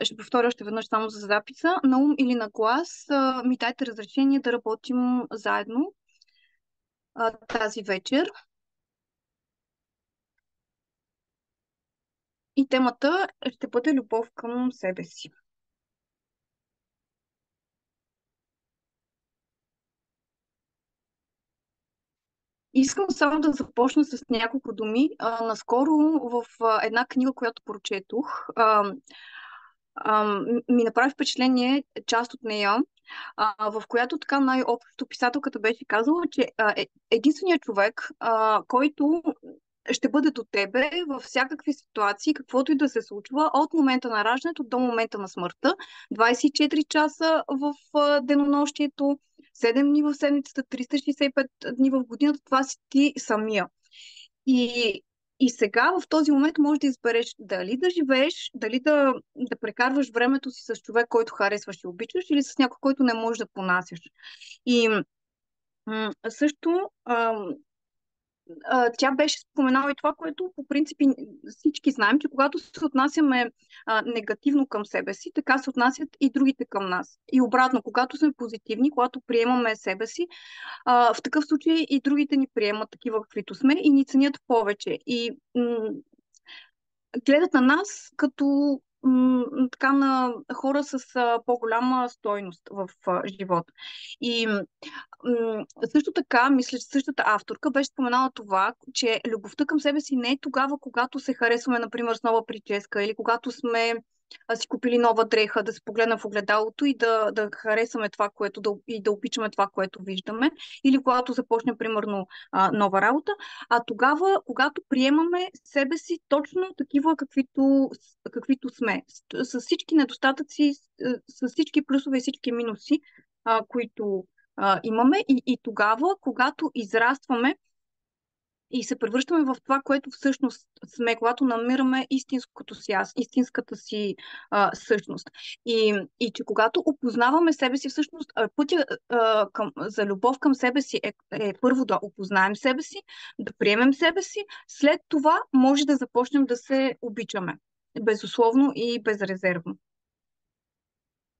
Ще повторя още веднъж само за записа. На ум или на глас ми дайте разрешение да работим заедно тази вечер. И темата ще бъде любов към себе си. Искам само да започна с няколко думи. Наскоро в една книга, която прочетох, ми направи впечатление част от нея, в която така най-общо писателката беше казала, че единственият човек, който ще бъде до тебе във всякакви ситуации, каквото и да се случва, от момента на раждането до момента на смъртта, 24 часа в денонощието, 7 дни в седмицата, 365 дни в годината, това си ти самия. И, и сега в този момент можеш да избереш дали да живееш, дали да прекарваш времето си с човек, който харесваш и обичаш, или с някой, който не можеш да понасяш. И също тя беше споменала и това, което по принцип всички знаем, че когато се отнасяме негативно към себе си, така се отнасят и другите към нас. И обратно, когато сме позитивни, когато приемаме себе си, в такъв случай и другите ни приемат такива, каквито сме и ни ценят повече. И гледат на нас като така на хора с по-голяма стойност в живота. И също така, мисля, че същата авторка беше споменала това, че любовта към себе си не е тогава, когато се харесваме, например, с нова прическа или когато сме си купили нова дреха, да се погледнем в огледалото и да харесаме това, което и да обичаме това, което виждаме, или когато започнем, примерно, нова работа, а тогава, когато приемаме себе си точно такива, каквито сме, с всички недостатъци, с всички плюсове и всички минуси, които имаме и тогава, когато израстваме и се превръщаме в това, което всъщност сме, когато намираме истинското си аз, истинската си същност. И че когато опознаваме себе си, всъщност пътя за любов към себе си е първо да опознаем себе си, да приемем себе си, след това може да започнем да се обичаме. Безусловно и безрезервно.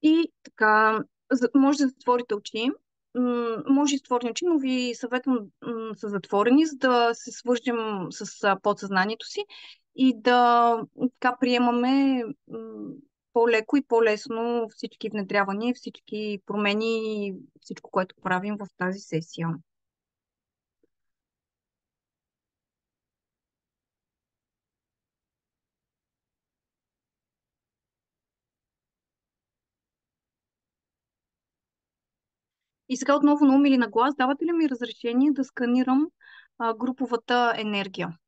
И така, може да затворите очи. Може и затворени очи, но ви съветвам са затворени, за да се свържем с подсъзнанието си и да така приемаме по-леко и по-лесно всички внедрявания, всички промени и всичко, което правим в тази сесия. И сега отново на ум или на глас, давате ли ми разрешение да сканирам груповата енергия?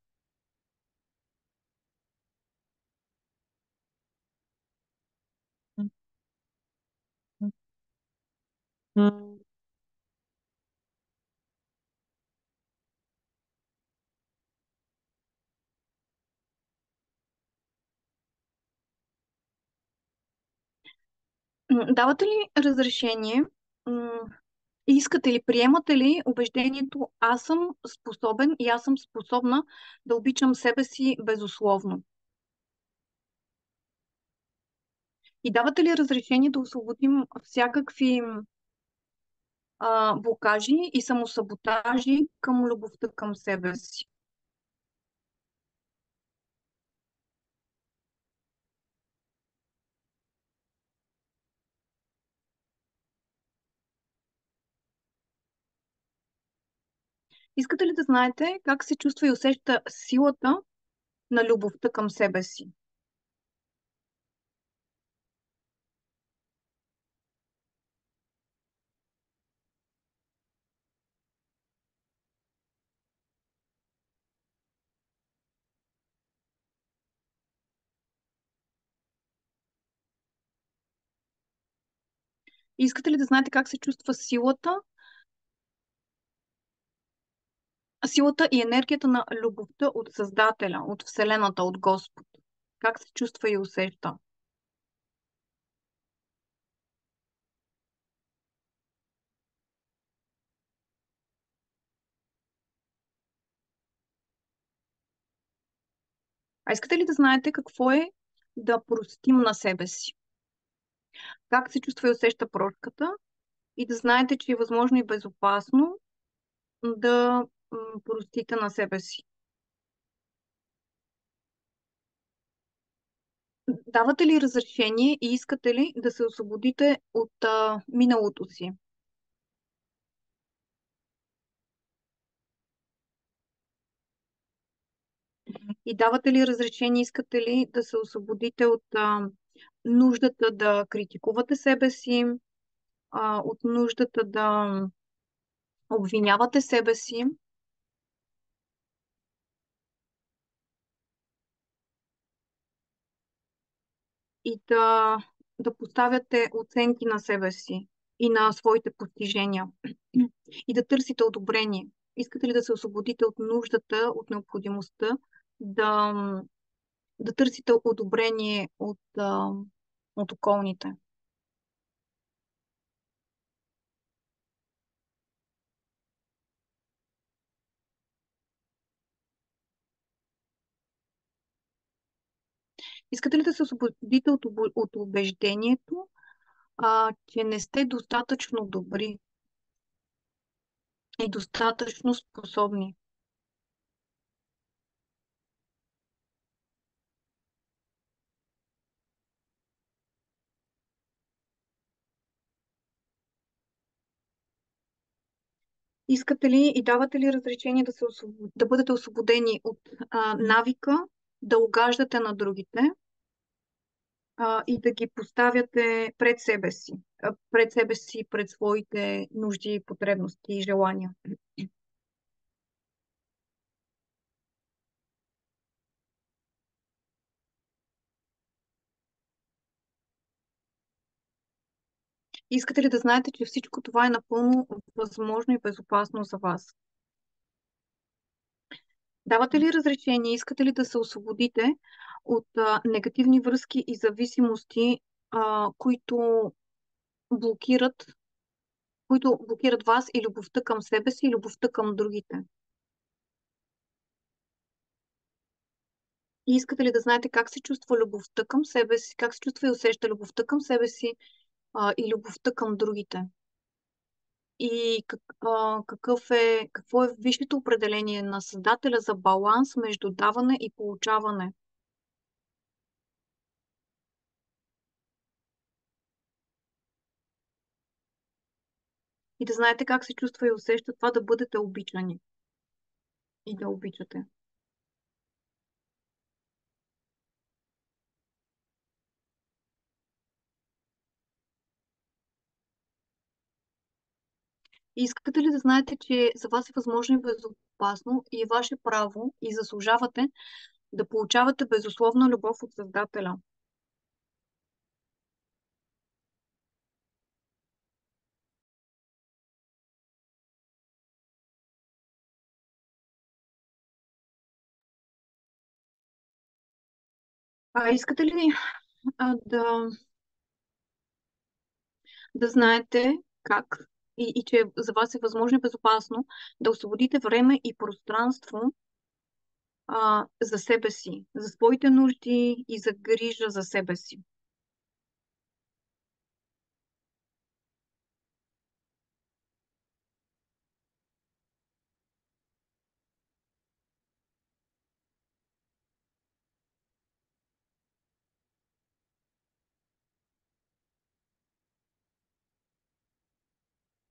Давате ли разрешение? Искате ли, приемате ли убеждението аз съм способен и аз съм способна да обичам себе си безусловно? И давате ли разрешение да освободим всякакви блокажи и самосаботажи към любовта към себе си? Искате ли да знаете как се чувства и усеща силата на любовта към себе си? Искате ли да знаете как се чувства силата и енергията на любовта от Създателя, от Вселената, от Господ? Как се чувства и усеща? А искате ли да знаете какво е да простим на себе си. Как се чувства и усеща прошката и да знаете, че е възможно и безопасно да простите на себе си. Давате ли разрешение и искате ли да се освободите от миналото си? И давате ли разрешение, искате ли да се освободите от нуждата да критикувате себе си, от нуждата да обвинявате себе си и да поставяте оценки на себе си и на своите постижения и да търсите одобрение? Искате ли да се освободите от нуждата, от необходимостта да, да търсите одобрение от околните? Искате ли да се освободите от убеждението, че не сте достатъчно добри и достатъчно способни? Искате ли и давате ли разрешение да бъдете освободени от навика да угаждате на другите и да ги поставяте пред себе си, пред своите нужди, потребности и желания? Искате ли да знаете, че всичко това е напълно възможно и безопасно за вас? Давате ли разрешение, искате ли да се освободите от негативни връзки и зависимости, които блокират, които блокират вас и любовта към себе си и любовта към другите? И искате ли да знаете как се чувства любовта към себе си, как се чувства и усеща любовта към себе си и любовта към другите? И какво е висшето определение на Създателя за баланс между даване и получаване? И да знаете как се чувства и усеща това да бъдете обичани и да обичате. И искате ли да знаете, че за вас е възможно и безопасно и е ваше право и заслужавате да получавате безусловна любов от Създателя? Искате ли а, да, да знаете как и че за вас е възможно и безопасно да освободите време и пространство за себе си, за своите нужди и за грижа за себе си?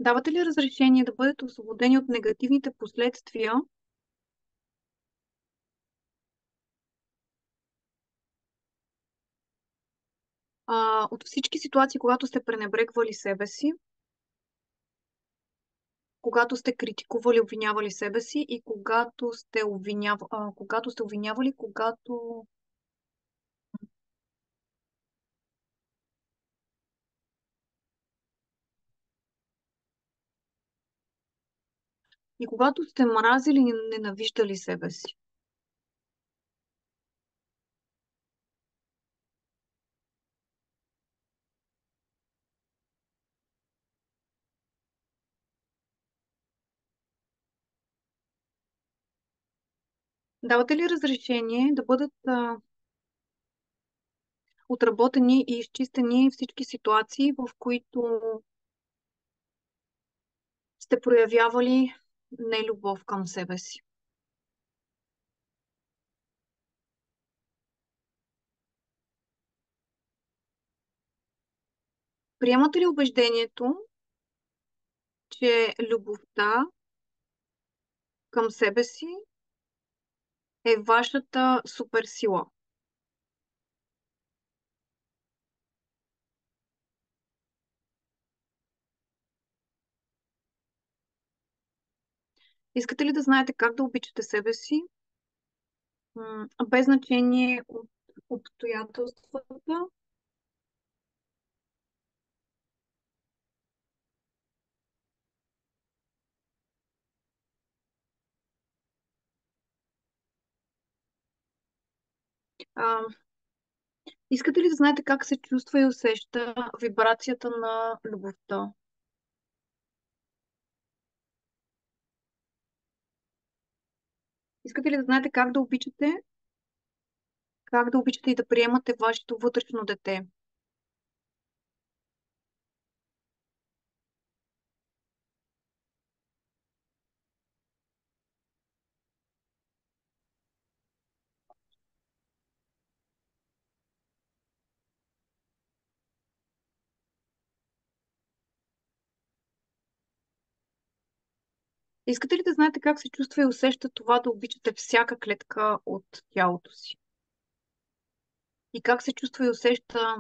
Давате ли разрешение да бъдете освободени от негативните последствия от всички ситуации, когато сте пренебрегвали себе си, когато сте критикували, обвинявали себе си и когато сте обвинявали, когато сте мразили и ненавиждали себе си? Давате ли разрешение отработени и изчистени всички ситуации, в които сте проявявали нелюбов към себе си. Приемате ли убеждението, че любовта към себе си е вашата суперсила? Искате ли да знаете как да обичате себе си, без значение от обстоятелствата? А, искате ли да знаете как се чувства и усеща вибрацията на любовта? Искате ли да знаете как да обичате и да приемате вашето вътрешно дете? Искате ли да знаете как се чувства и усеща това да обичате всяка клетка от тялото си? И как се чувства и усеща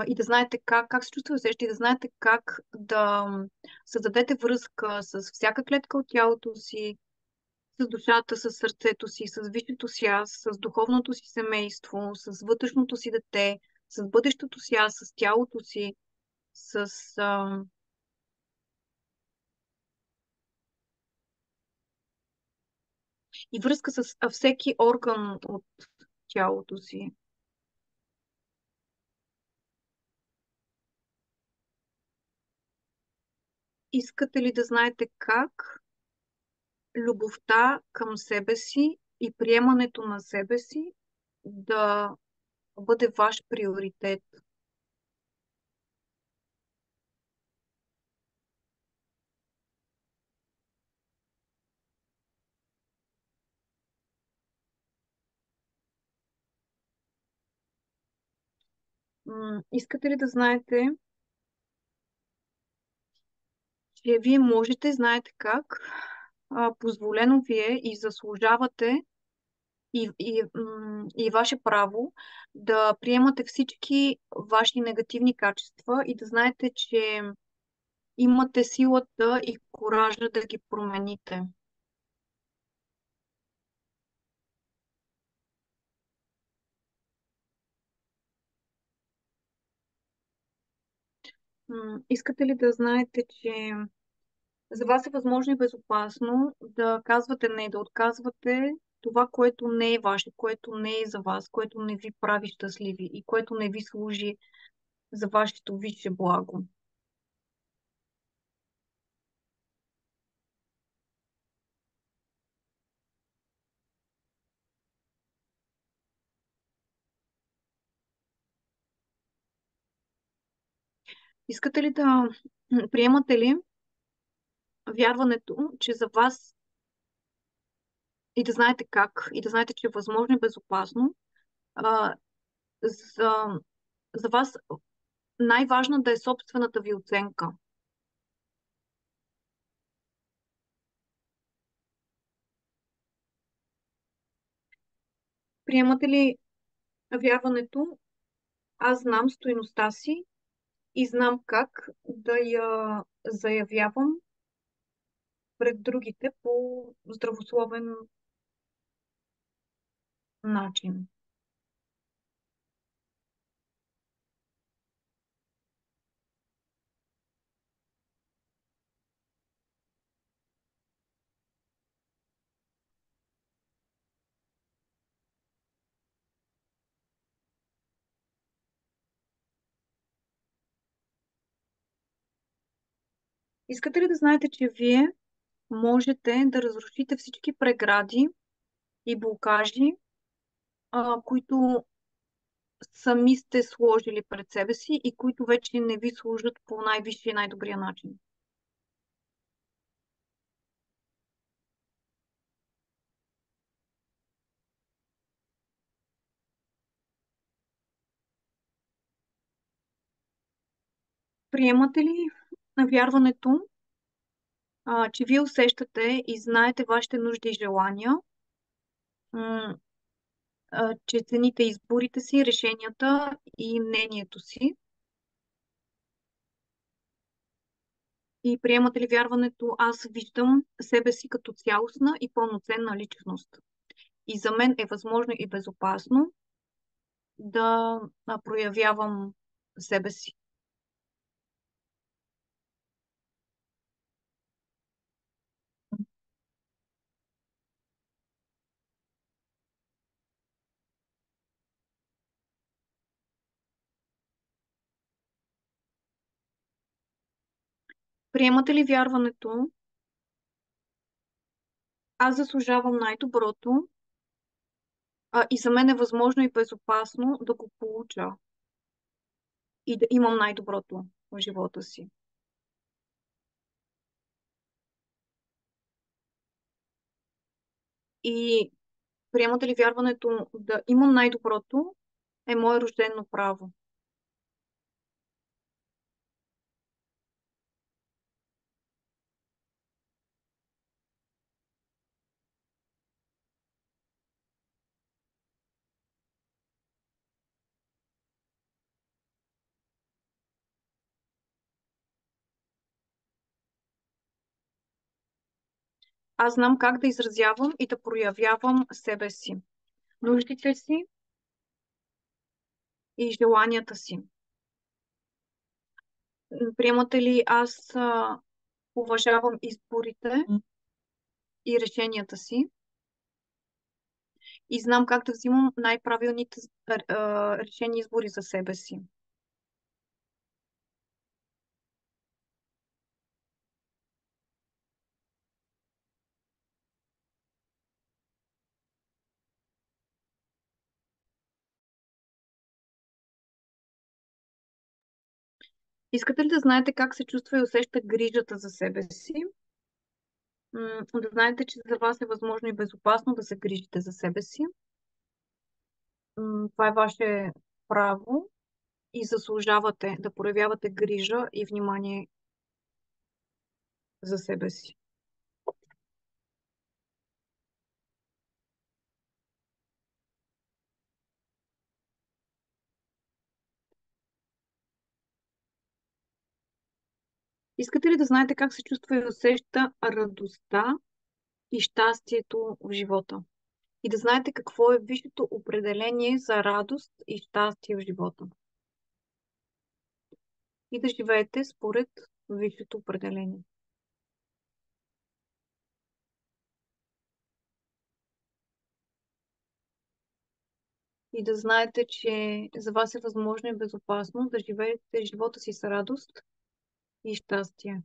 и да знаете как се чувства и усеща и да знаете как да създадете връзка с всяка клетка от тялото си, с душата, с сърцето си, с висшето си аз, с духовното си семейство, с вътрешното си дете, с бъдещото си аз, с тялото си, с а, и връзка с всеки орган от тялото си. Искате ли да знаете как любовта към себе си и приемането на себе си да бъде ваш приоритет? Искате ли да знаете, че вие можете, знаете как, позволено ви е и заслужавате и ваше право да приемате всички ваши негативни качества и да знаете, че имате силата и коража да ги промените. Искате ли да знаете, че за вас е възможно и безопасно да казвате не, да отказвате това, което не е ваше, което не е за вас, което не ви прави щастливи и което не ви служи за вашето висше благо? Искате ли да приемате ли вярването, че за вас и да знаете как, и да знаете, че е възможно и безопасно, а, за, за вас най-важна да е собствената ви оценка? Приемате ли вярването, аз знам стойността си и знам как да я заявявам пред другите по здравословен начин? Искате ли да знаете, че вие можете да разрушите всички прегради и блокажи, които сами сте сложили пред себе си и които вече не ви служат по най-висшия и най-добрия начин. Приемате ли вярването, че вие усещате и знаете вашите нужди и желания, м, че цените изборите си, решенията и мнението си? И приемате ли вярването, аз виждам себе си като цялостна и пълноценна личност? И за мен е възможно и безопасно да проявявам себе си. Приемате ли вярването, аз заслужавам най-доброто, и за мен е възможно и безопасно да го получа и да имам най-доброто в живота си? И приемате ли вярването да имам най-доброто е мое рождено право? Аз знам как да изразявам и да проявявам себе си, нуждите си и желанията си. Приемате ли аз уважавам изборите и решенията си и знам как да взимам най-правилните решения и избори за себе си? Искате ли да знаете как се чувства и усеща грижата за себе си? Да знаете, че за вас е възможно и безопасно да се грижите за себе си. Това е ваше право и заслужавате да проявявате грижа и внимание за себе си. Искате ли да знаете как се чувства и усеща радостта и щастието в живота? И да знаете какво е висшето определение за радост и щастие в живота? И да живеете според висшето определение. И да знаете, че за вас е възможно и безопасно да живеете живота си с радост и щастие.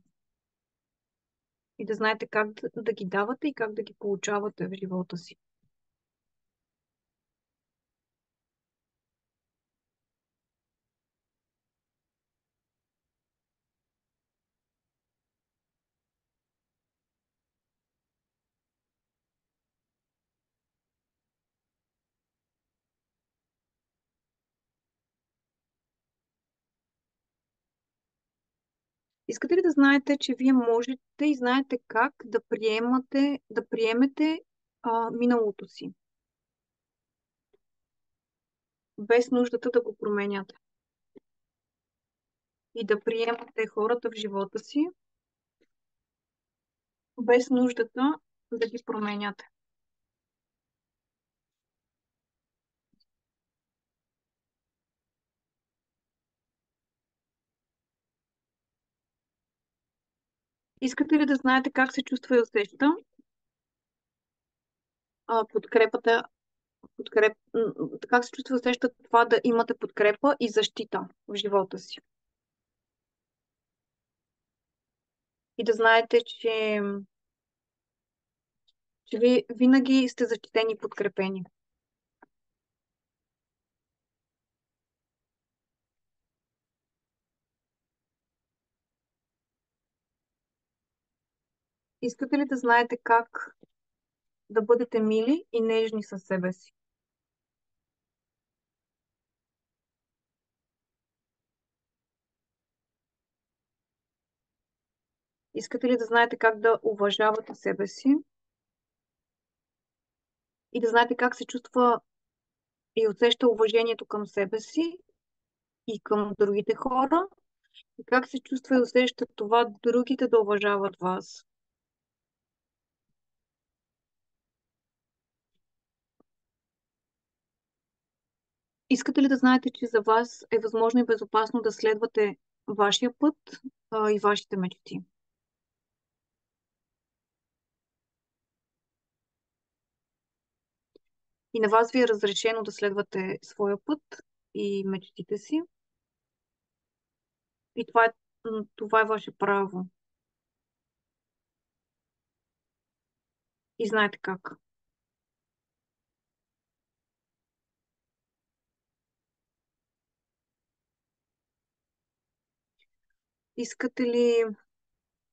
И да знаете как да ги давате и как да ги получавате в живота си. Искате ли да знаете, че вие можете и знаете как да приемете миналото си, без нуждата да го променяте? И да приемате хората в живота си, без нуждата да ги променяте? Искате ли да знаете как се чувства и усеща подкрепата, как се чувства и усеща това да имате подкрепа и защита в живота си? И да знаете, че ви винаги сте защитени и подкрепени. Искате ли да знаете как да бъдете мили и нежни със себе си? Искате ли да знаете как да уважавате себе си и да знаете как се чувства и усеща уважението към себе си и към другите хора? И как се чувства и усеща това другите да уважават вас? Искате ли да знаете, че за вас е възможно и безопасно да следвате вашия път и вашите мечти? И на вас ви е разрешено да следвате своя път и мечтите си. И това е ваше право. И знаете как. Искате ли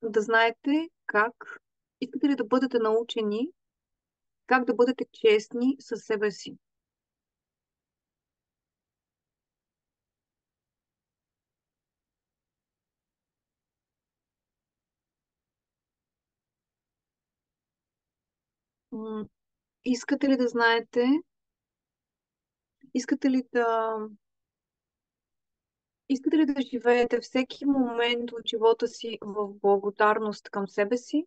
да знаете как? Искате ли да бъдете научени как да бъдете честни със себе си? М, Искате ли да знаете? Искате ли да Искате ли да живеете всеки момент от живота си в благодарност към себе си,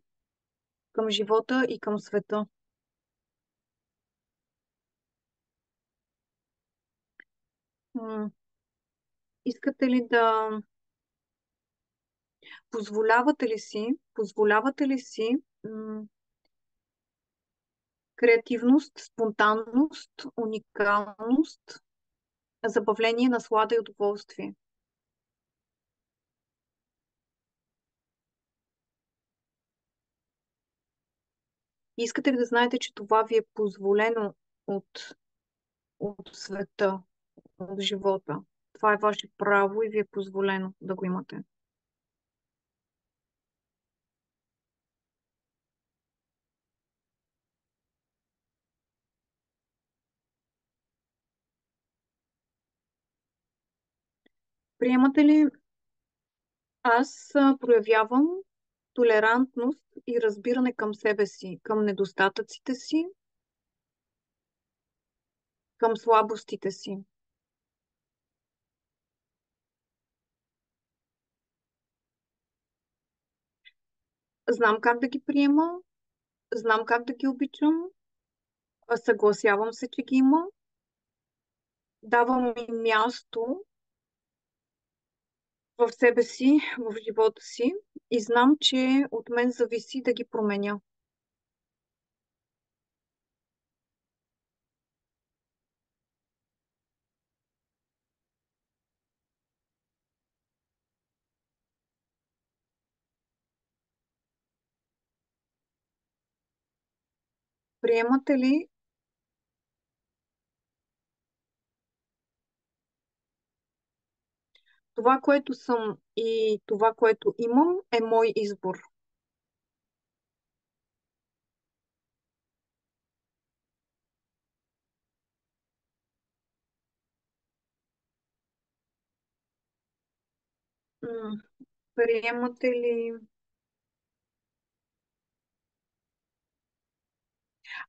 към живота и към света? М, Искате ли да позволявате ли си креативност, спонтанност, уникалност, забавление, наслада и удоволствие? Искате ли да знаете, че това ви е позволено от света, от живота? Това е ваше право и ви е позволено да го имате. Приемате ли, аз проявявам толерантност и разбиране към себе си, към недостатъците си, към слабостите си. Знам как да ги приема, знам как да ги обичам, съгласявам се, че ги има, давам им място в себе си, в живота си и знам, че от мен зависи да ги променя. Приемате ли това, което съм и това, което имам, е мой избор? М, Приемате ли?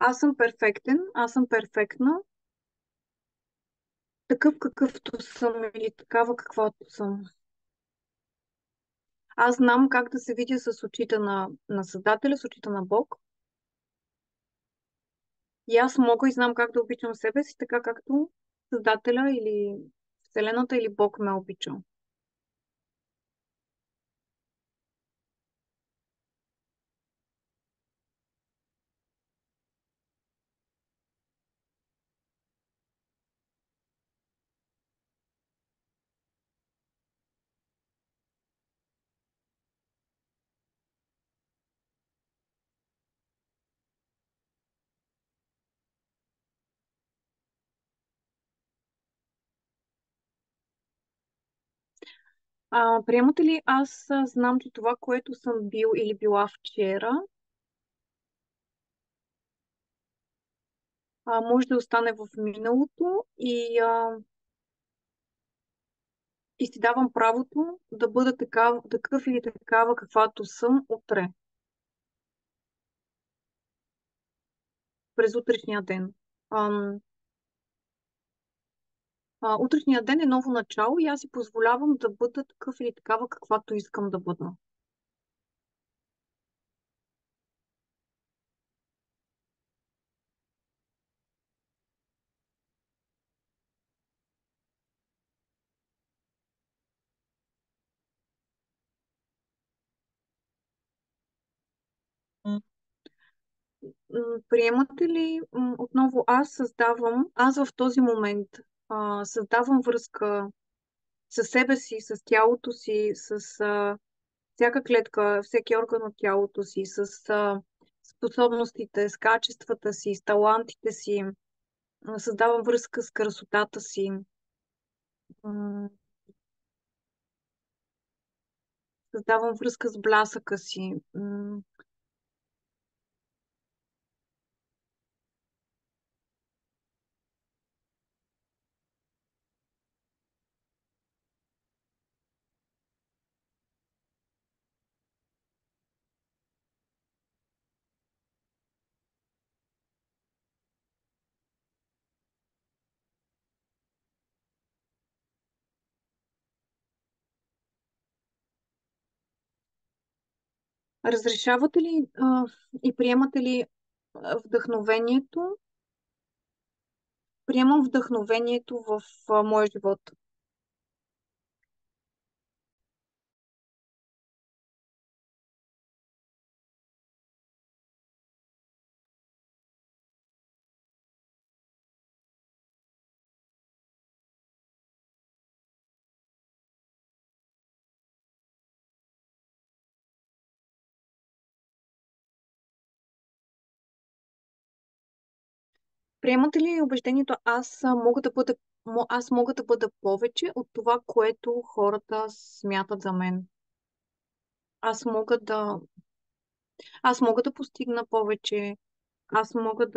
Аз съм перфектен, аз съм перфектна, такъв какъвто съм или такава каквато съм. Аз знам как да се видя с очите на Създателя, с очите на Бог. И аз мога и знам как да обичам себе си, така както Създателя или Вселената или Бог ме обича. Приемате ли, аз знам, че това, което съм бил или била вчера, може да остане в миналото и си давам правото да бъда такъв или такава, каквато съм утре, през утрешния ден. Ам, Утрешния ден е ново начало и аз си позволявам да бъда такъв или такава, каквато искам да бъда. Приемате ли отново аз в този момент създавам връзка със себе си, с тялото си, с всяка клетка, всеки орган от тялото си, с способностите, с качествата си, с талантите си, създавам връзка с красотата си, м, създавам връзка с блясъка си. Разрешавате ли и приемате ли вдъхновението? Приемам вдъхновението в моя живот. Приемате ли убеждението, аз мога да бъда повече от това, което хората смятат за мен? Аз мога да, аз мога да постигна повече, аз мога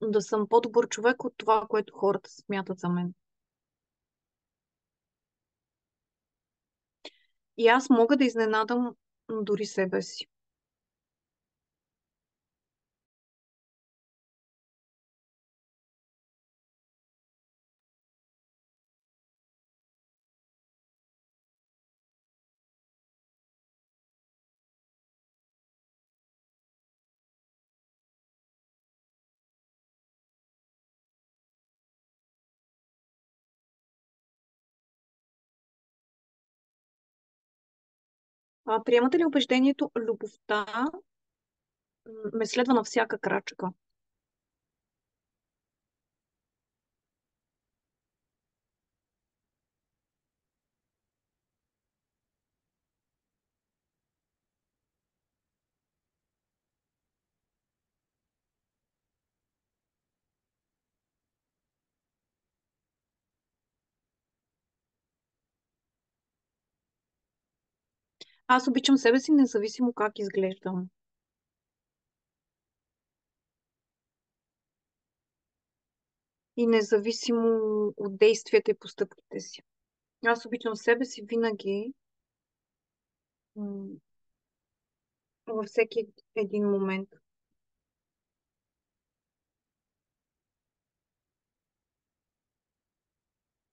да съм по-добър човек от това, което хората смятат за мен. И аз мога да изненадам дори себе си. Приемате ли убеждението, любовта ме следва на всяка крачка? Аз обичам себе си, независимо как изглеждам. И независимо от действията и постъпките си. Аз обичам себе си винаги, м, във всеки един момент.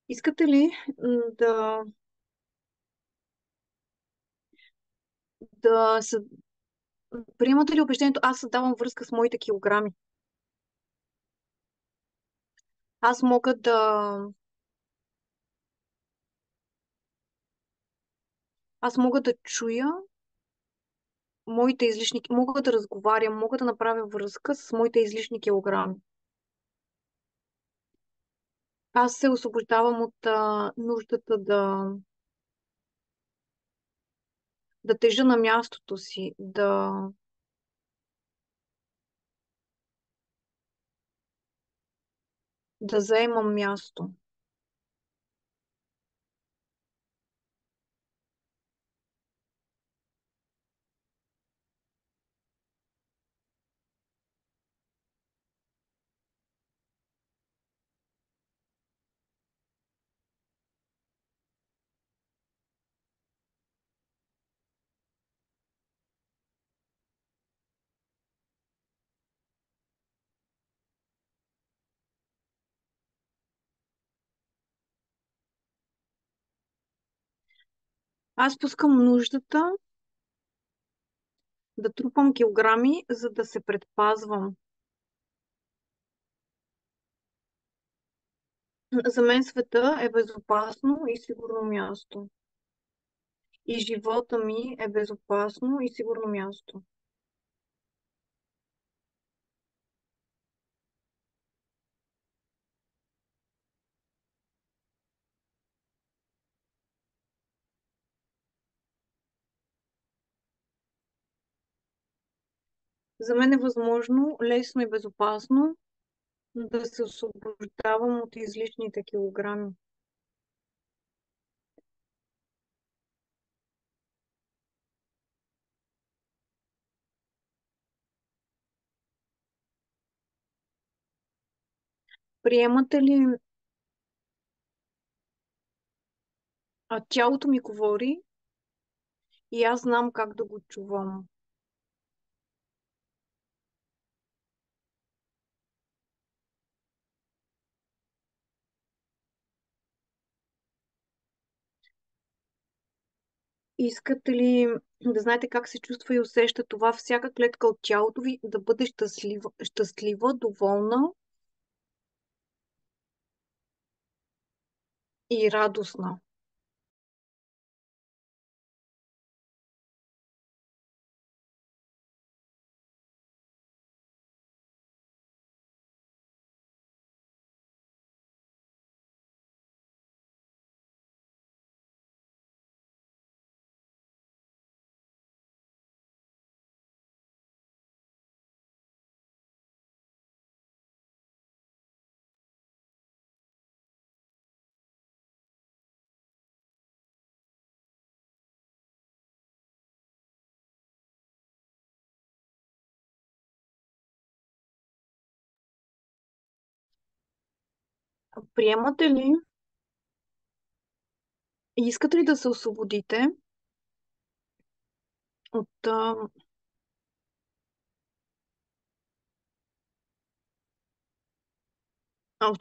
Искате ли да, да съ... приемате ли убеждението, аз създавам връзка с моите килограми? Аз мога да, аз мога да чуя моите излишни, мога да разговарям, мога да направя връзка с моите излишни килограми. Аз се освобождавам от нуждата да тежа на мястото си, да заемам място. Аз пускам нуждата да трупам килограми, за да се предпазвам. За мен света е безопасно и сигурно място. И живота ми е безопасно и сигурно място. За мен е възможно, лесно и безопасно да се освобождавам от излишните килограми. Приемате ли, тялото ми говори и аз знам как да го чувам. Искате ли да знаете как се чувства и усеща това всяка клетка от тялото ви да бъде щастлива, доволна и радостна? Приемате ли и искате ли да се освободите от,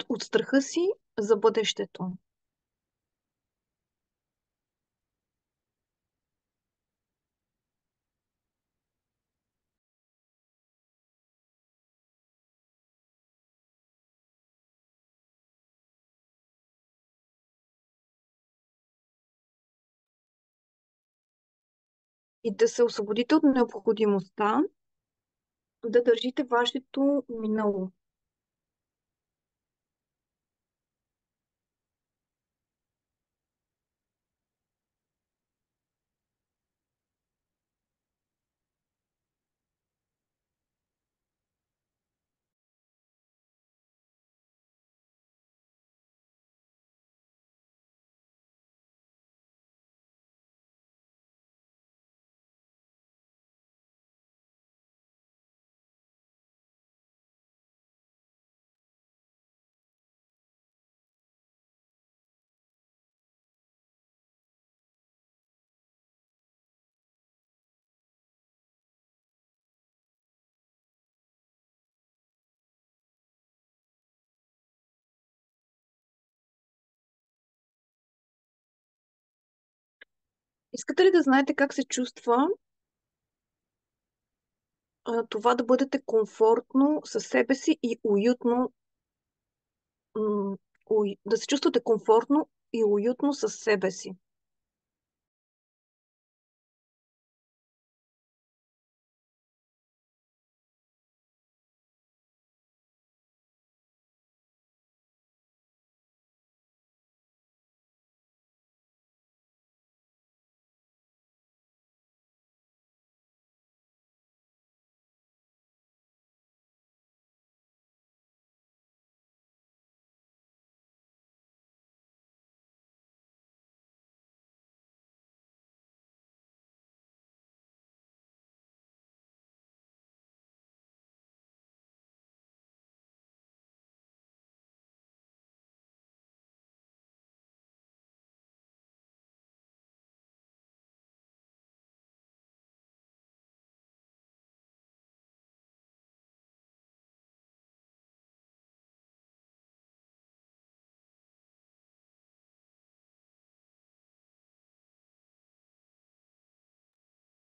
от страха си за бъдещето? И да се освободите от необходимостта да държите вашето минало. Искате ли да знаете как се чувства това да бъдете комфортно със себе си и уютно, да се чувствате комфортно и уютно със себе си?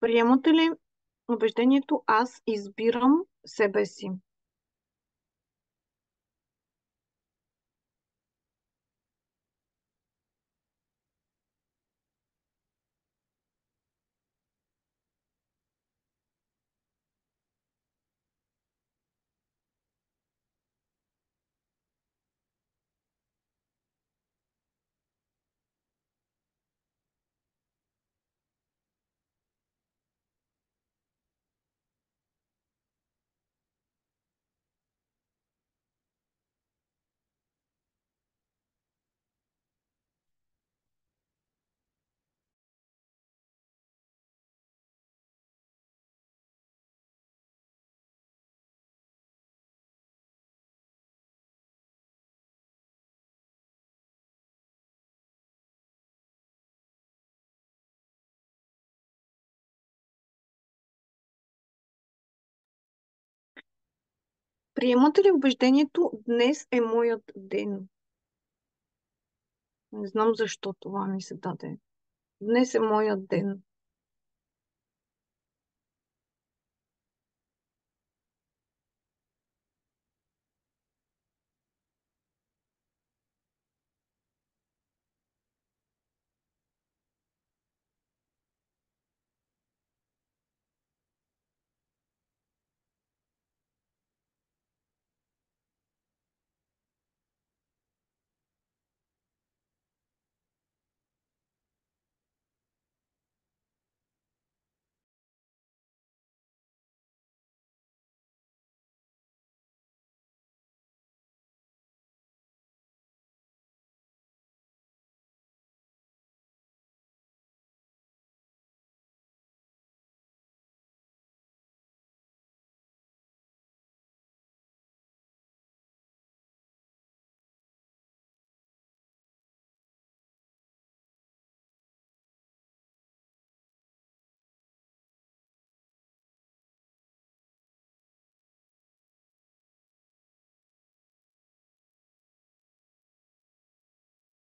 Приемате ли убеждението аз избирам себе си? Приемате ли убеждението днес е моят ден? Не знам защо това ми се даде. Днес е моят ден.